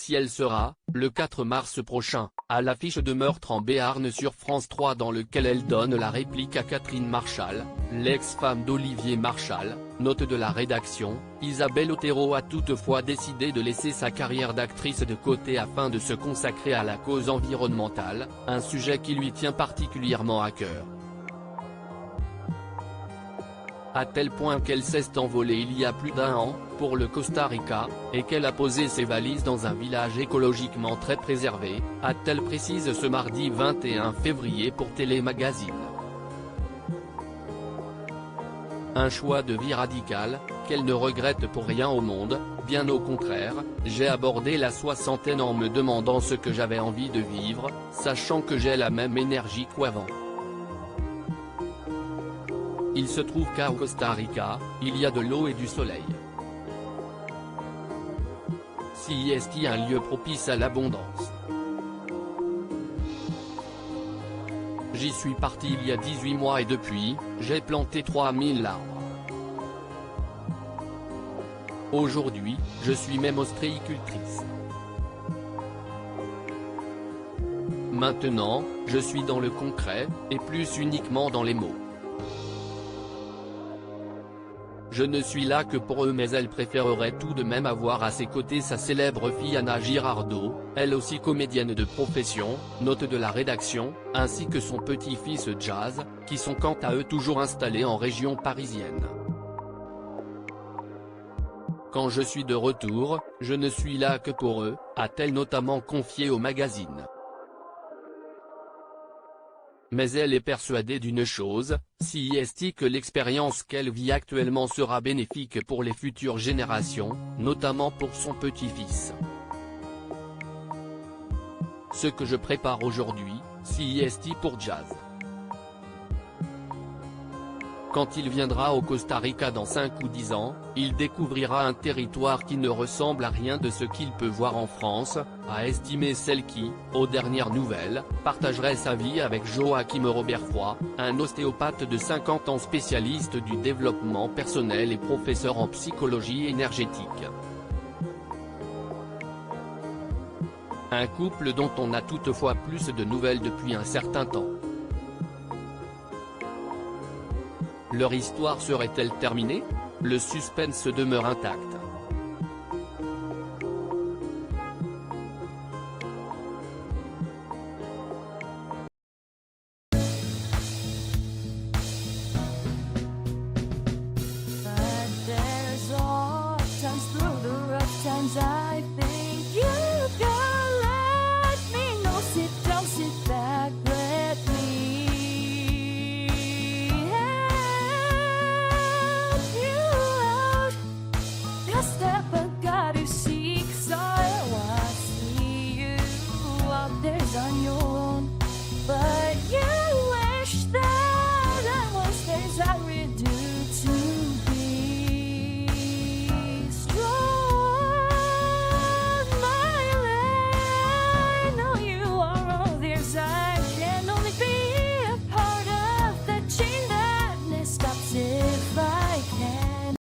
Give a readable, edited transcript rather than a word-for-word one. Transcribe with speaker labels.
Speaker 1: si elle sera, le 4 mars prochain, à l'affiche de Meurtre en Béarn sur France 3 dans lequel elle donne la réplique à Catherine Marchal, l'ex-femme d'Olivier Marchal. Note de la rédaction, Isabelle Otero a toutefois décidé de laisser sa carrière d'actrice de côté afin de se consacrer à la cause environnementale, un sujet qui lui tient particulièrement à cœur. À tel point qu'elle s'est envolée il y a plus d'1 an, pour le Costa Rica, et qu'elle a posé ses valises dans un village écologiquement très préservé, a-t-elle précisé ce mardi 21 février pour Télémagazine. Un choix de vie radical, qu'elle ne regrette pour rien au monde, bien au contraire. J'ai abordé la soixantaine en me demandant ce que j'avais envie de vivre, sachant que j'ai la même énergie qu'avant. Il se trouve qu'au Costa Rica, il y a de l'eau et du soleil. C'est un lieu propice à l'abondance. J'y suis parti il y a 18 mois et depuis, j'ai planté 3000 arbres. Aujourd'hui, je suis même ostréicultrice. Maintenant, je suis dans le concret, et plus uniquement dans les mots. Je ne suis là que pour eux, mais elle préférerait tout de même avoir à ses côtés sa célèbre fille Anna Girardot, elle aussi comédienne de profession, note de la rédaction, ainsi que son petit-fils Jazz, qui sont quant à eux toujours installés en région parisienne. Quand je suis de retour, je ne suis là que pour eux, a-t-elle notamment confié au magazine. Mais elle est persuadée d'une chose, que l'expérience qu'elle vit actuellement sera bénéfique pour les futures générations, notamment pour son petit-fils. Ce que je prépare aujourd'hui, pour Jazz. Quand il viendra au Costa Rica dans 5 ou 10 ans, il découvrira un territoire qui ne ressemble à rien de ce qu'il peut voir en France, a estimé celle qui, aux dernières nouvelles, partagerait sa vie avec Joachim Roberfroy, un ostéopathe de 50 ans spécialiste du développement personnel et professeur en psychologie énergétique. Un couple dont on a toutefois plus de nouvelles depuis un certain temps. Leur histoire serait-elle terminée? Le suspense demeure intact.